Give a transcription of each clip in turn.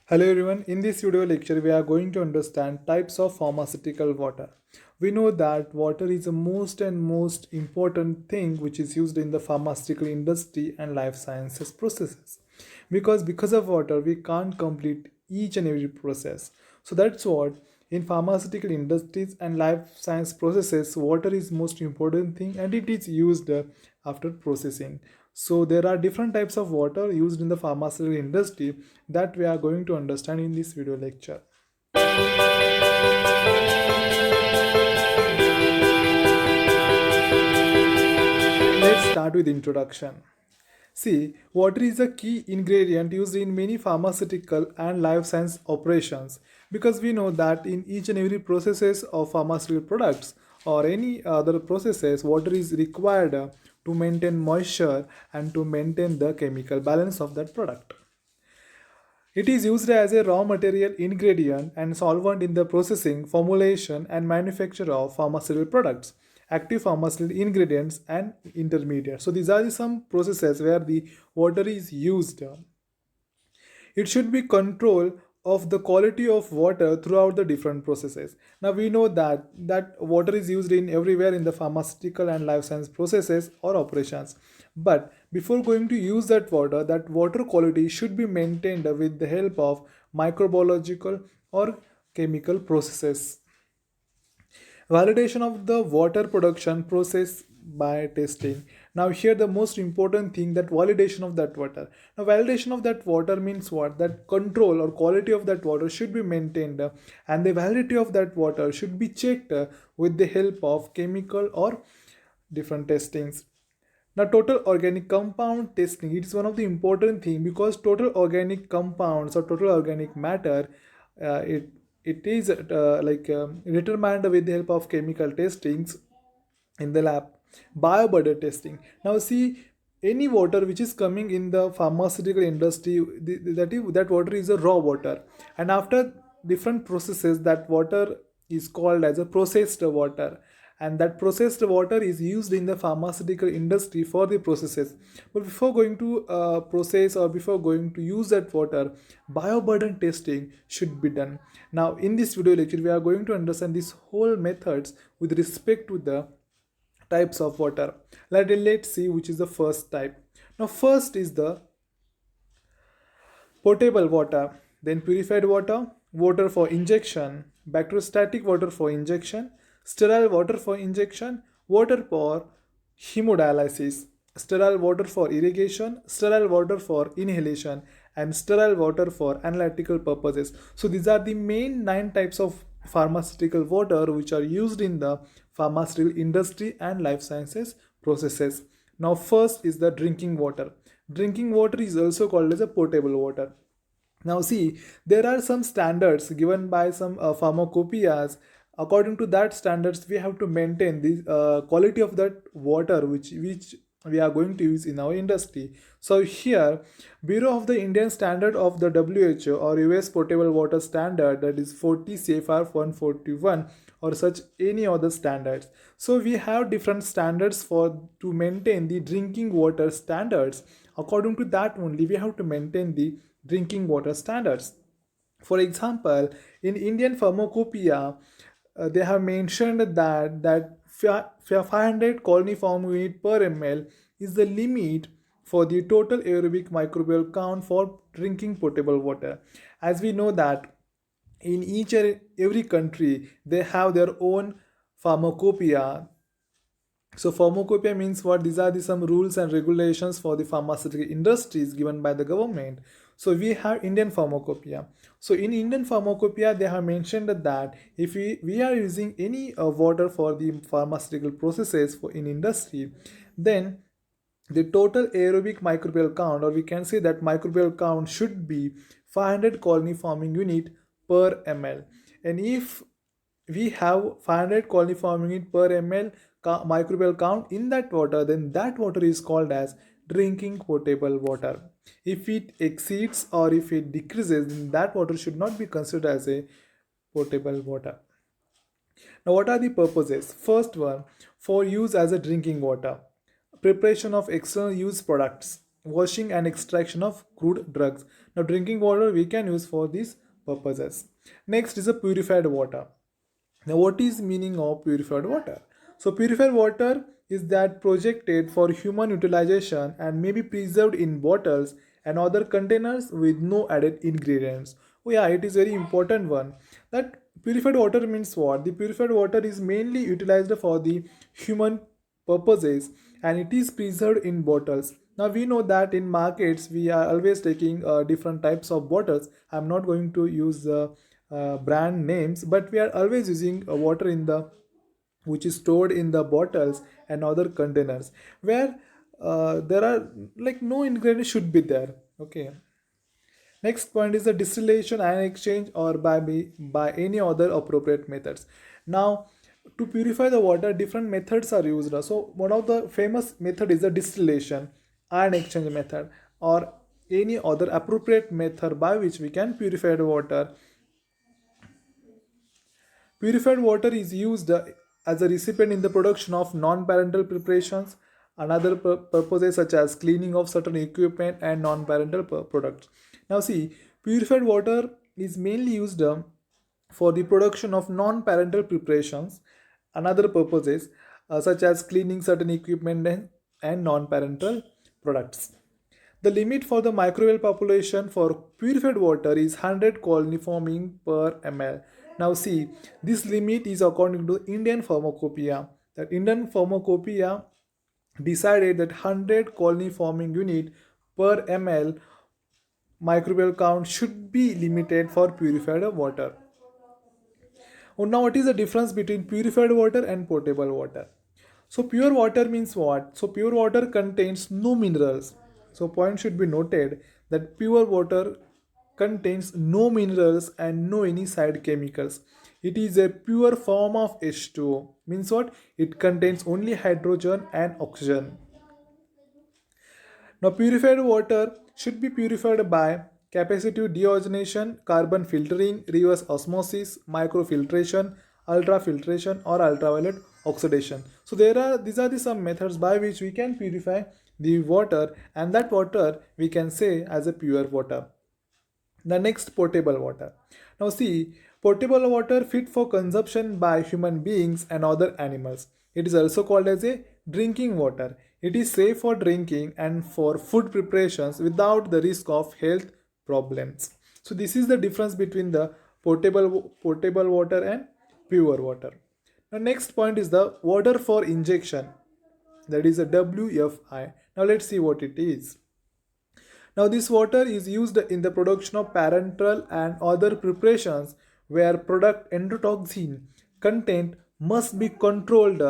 Hello everyone, in this video lecture we are going to understand types of pharmaceutical water. We know that water is the most important thing which is used in the pharmaceutical industry and life sciences processes. Because of water we can't complete each and every process. So that's what in pharmaceutical industries and life science processes water is most important thing and it is used after processing. So there are different types of water used in the pharmaceutical industry that we are going to understand in this video lecture. Let's start with introduction. See, water is a key ingredient used in many pharmaceutical and life science operations because we know that in each and every processes of pharmaceutical products or any other processes, water is required to maintain moisture and to maintain the chemical balance of that product. It is used as a raw material ingredient and solvent in the processing, formulation, and manufacture of pharmaceutical products, active pharmaceutical ingredients, and intermediates. So, these are some processes where the water is used. It should be control of the quality of water throughout the different processes. Now we know that water is used in everywhere in the pharmaceutical and life science processes or operations. But before going to use that water quality should be maintained with the help of microbiological or chemical processes. Validation of the water production process by testing. Now here the most important thing, that validation of that water. Now validation of that water means what? That control or quality of that water should be maintained, and the validity of that water should be checked with the help of chemical or different testings. Now, total organic compound testing, it is one of the important thing because total organic compounds or total organic matter, it is determined with the help of chemical testings in the lab. Bioburden testing. Now, see, any water which is coming in the pharmaceutical industry, that water is a raw water, and after different processes, that water is called as a processed water, and that processed water is used in the pharmaceutical industry for the processes. But before going to process or before going to use that water, bioburden testing should be done. Now in this video lecture we are going to understand these whole methods with respect to the types of water. Let's see which is the first type. Now first is the potable water, then purified water, water for injection, bacteriostatic water for injection, sterile water for injection, water for hemodialysis, sterile water for irrigation, sterile water for inhalation, and sterile water for analytical purposes. So these are the main 9 types of pharmaceutical water which are used in the pharmaceutical industry and life sciences processes. Now first is the drinking water. Drinking water is also called as a potable water. Now see, there are some standards given by some pharmacopoeias. According to that standards, we have to maintain the quality of that water which we are going to use in our industry. So here, Bureau of the Indian Standard of the WHO or US Potable Water Standard, that is 40 CFR 141 or such any other standards. So we have different standards for to maintain the drinking water standards. According to that only, we have to maintain the drinking water standards. For example, in Indian Pharmacopoeia, they have mentioned that 500 coliform unit per ml is the limit for the total aerobic microbial count for drinking potable water. As we know that in each and every country they have their own pharmacopoeia. So pharmacopoeia means what? These are some rules and regulations for the pharmaceutical industries given by the government. So we have Indian pharmacopoeia. So in Indian pharmacopoeia, they have mentioned that if we are using any water for the pharmaceutical processes for in industry, then the total aerobic microbial count, or we can say that microbial count should be 500 colony forming unit per ml. And if we have 500 colony forming unit per ml microbial count in that water, then that water is called as drinking potable water. If it exceeds or if it decreases, then that water should not be considered as a potable water. Now, what are the purposes? First one, for use as a drinking water, preparation of external use products, washing and extraction of crude drugs. Now drinking water we can use for these purposes. Next is a purified water. Now, what is meaning of purified water? So, purified water is that projected for human utilization and may be preserved in bottles and other containers with no added ingredients. Oh yeah, it is very important one. That purified water means what? The purified water is mainly utilized for the human purposes and it is preserved in bottles. Now we know that in markets we are always taking different types of bottles. I'm not going to use brand names, but we are always using water in the which is stored in the bottles and other containers where there are like no ingredients should be there. Okay. Next point is the distillation and exchange or by any other appropriate methods. Now, to purify the water, different methods are used. So, one of the famous method is the distillation and exchange method or any other appropriate method by which we can purify the water. Purified water is used as a recipient in the production of non-parental preparations and other purposes such as cleaning of certain equipment and non-parental products. Now see, purified water is mainly used for the production of non-parental preparations and other purposes such as cleaning certain equipment and non-parental products. The limit for the microbial population for purified water is 100 colony forming per ml. Now see, this limit is according to Indian Pharmacopoeia. That Indian Pharmacopoeia decided that 100 colony forming unit per ml microbial count should be limited for purified water. Now what is the difference between purified water and potable water? So pure water means what? So pure water contains no minerals. So point should be noted that pure water contains no minerals and no any side chemicals. It is a pure form of H2O. Means what? It contains only hydrogen and oxygen. Now, purified water should be purified by capacitive deoxygenation, carbon filtering, reverse osmosis, microfiltration, ultrafiltration, or ultraviolet oxidation. So these are the some methods by which we can purify the water, and that water we can say as a pure water. The next, potable water. Now see, potable water fit for consumption by human beings and other animals. It is also called as a drinking water. It is safe for drinking and for food preparations without the risk of health problems. So this is the difference between the potable water and pure water. The next point is the water for injection. That is a WFI. Now let's see what it is. Now, this water is used in the production of parenteral and other preparations where product endotoxin content must be controlled.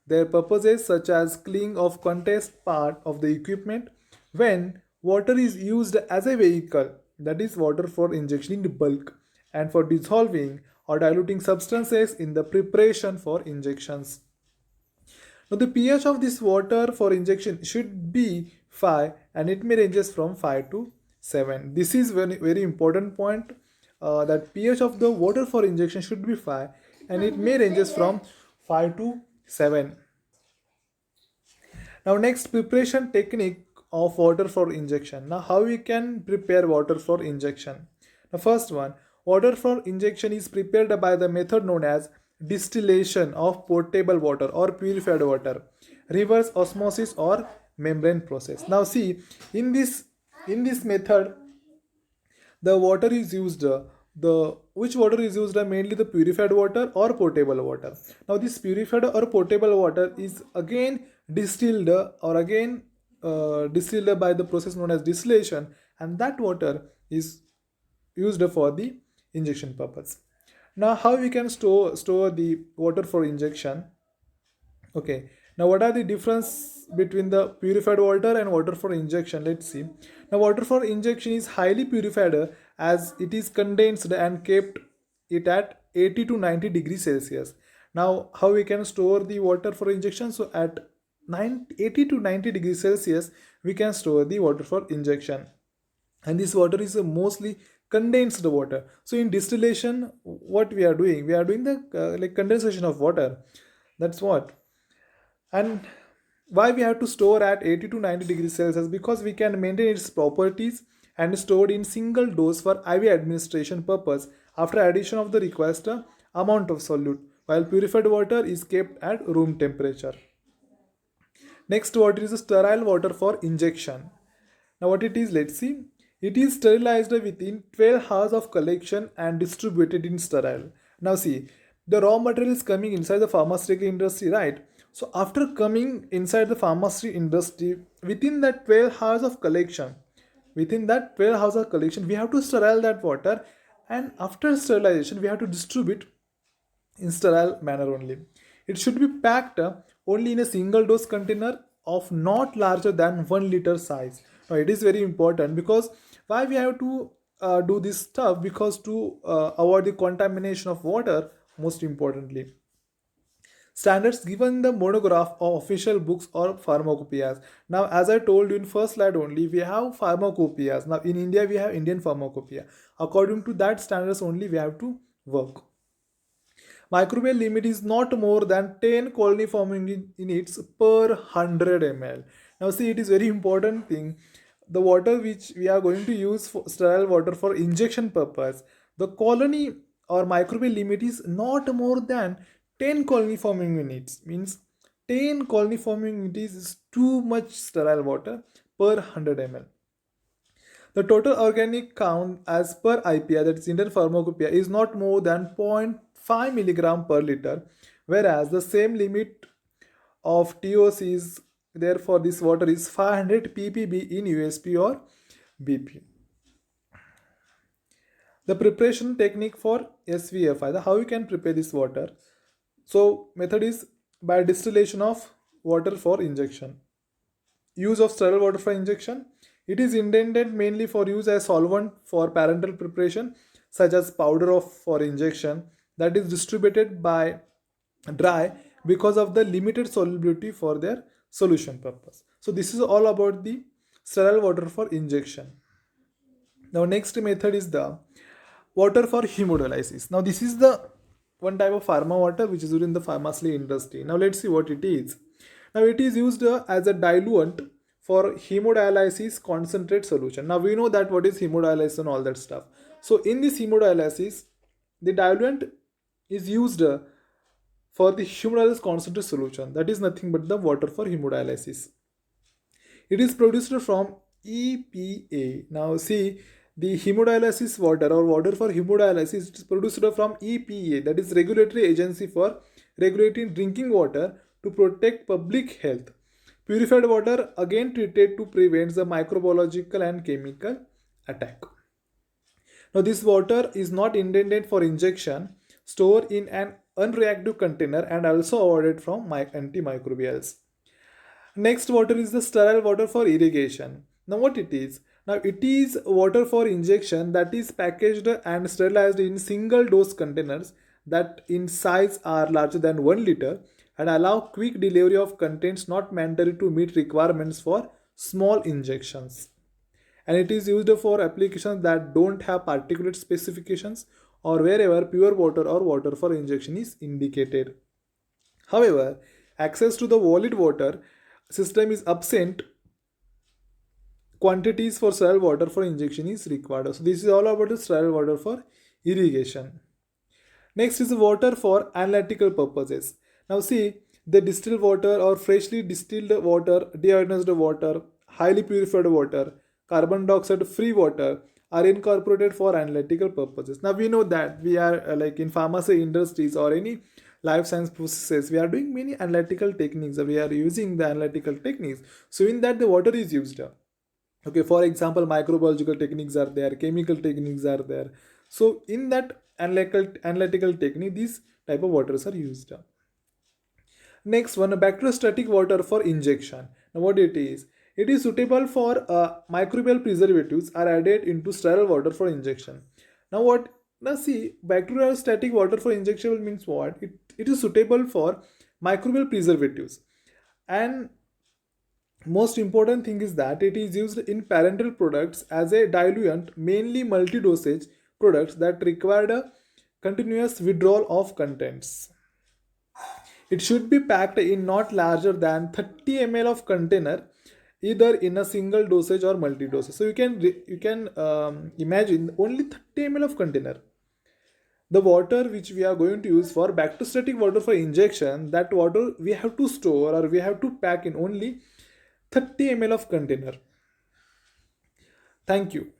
Their purposes such as cleaning of contact part of the equipment when water is used as a vehicle, that is water for injection in bulk, and for dissolving or diluting substances in the preparation for injections. Now the pH of this water for injection should be 5 and it may ranges from 5 to 7. This is very important point that pH of the water for injection should be 5 and it may ranges from 5 to 7. Now next, preparation technique of water for injection. Now how we can prepare water for injection? The first one, water for injection is prepared by the method known as distillation of potable water or purified water, reverse osmosis or membrane process. Now see, in this method the water is used the which water is used mainly the purified water or potable water. Now this purified or potable water is again distilled or again distilled by the process known as distillation, and that water is used for the injection purpose. Now how we can store the water for injection? Okay, now what are the difference between the purified water and water for injection? Let's see. Now water for injection is highly purified as it is condensed and kept it at 80 to 90 degrees Celsius. Now how we can store the water for injection? So at 80 to 90 degrees Celsius we can store the water for injection, and this water is mostly condensed water. So in distillation what we are doing, we are doing the like condensation of water. That's what. And Why we have to store at 80 to 90 degrees Celsius? Because we can maintain its properties and stored in single dose for IV administration purpose after addition of the requested amount of solute, while purified water is kept at room temperature. Next, what is sterile water for injection? Now, what it is, let's see. It is sterilized within 12 hours of collection and distributed in sterile. Now, see, the raw material is coming inside the pharmaceutical industry, right? So, after coming inside the pharmacy industry, within that 12 hours of collection, we have to sterile that water, and after sterilization, we have to distribute in sterile manner only. It should be packed only in a single dose container of not larger than 1 liter size. Now, it is very important because why we have to do this stuff, because to avoid the contamination of water, most importantly. Standards given the monograph of official books or pharmacopoeias. Now, as I told you in first slide only, we have pharmacopoeias. Now, in India, we have Indian pharmacopoeia. According to that standards only, we have to work. Microbial limit is not more than 10 colony forming units per 100 ml. Now see, it is very important thing. The water which we are going to use for sterile water for injection purpose, the colony or microbial limit is not more than 10 colony forming units. Means 10 colony forming units is too much sterile water per 100 ml. The total organic count as per IPA, that is Indian Pharmacopoeia, is not more than 0.5 milligram per liter, whereas the same limit of TOC is there for this water is 500 ppb in USP or BP. The preparation technique for SVFI, how you can prepare this water. So method is by distillation of water for injection. Use of sterile water for injection. It is intended mainly for use as solvent for parenteral preparation, such as powder of for injection, that is distributed by dry because of the limited solubility for their solution purpose. So this is all about the sterile water for injection. Now next method is the water for hemodialysis. Now this is the one type of pharma water which is used in the pharmaceutical industry. Now let's see what it is. Now it is used as a diluent for hemodialysis concentrate solution. Now we know that what is hemodialysis and all that stuff. So in this hemodialysis, the diluent is used for the hemodialysis concentrate solution. That is nothing but the water for hemodialysis. It is produced from EPA. Now see, the hemodialysis water or water for hemodialysis is produced from EPA, that is Regulatory Agency for Regulating Drinking Water to protect public health. Purified water again treated to prevent the microbiological and chemical attack. Now this water is not intended for injection, stored in an unreactive container and also avoided from antimicrobials. Next water is the sterile water for irrigation. Now what it is? Now it is water for injection that is packaged and sterilized in single dose containers that in size are larger than 1 liter and allow quick delivery of contents not mandatory to meet requirements for small injections. And it is used for applications that don't have particulate specifications or wherever pure water or water for injection is indicated. However, access to the valid water system is absent. Quantities for sterile water for injection is required. So this is all about the sterile water for irrigation. Next is water for analytical purposes. Now see, the distilled water or freshly distilled water, deionized water, highly purified water, carbon dioxide free water are incorporated for analytical purposes. Now we know that we are like in pharmacy industries or any life science processes, we are doing many analytical techniques. We are using the analytical techniques. So in that the water is used. Okay, for example, microbiological techniques are there, chemical techniques are there. So in that analytical technique, these type of waters are used. Next one, bacteriostatic water for injection. Now what it is? It is suitable for microbial preservatives are added into sterile water for injection. Now what? Now see, bacteriostatic water for injection means what? It is suitable for microbial preservatives. And most important thing is that it is used in parenteral products as a diluent, mainly multi-dosage products that require a continuous withdrawal of contents. It should be packed in not larger than 30 ml of container, either in a single dosage or multi dosage. So you can imagine only 30 ml of container. The water which we are going to use for bacteriostatic water for injection, that water we have to store or we have to pack in only 30 ml of container. Thank you.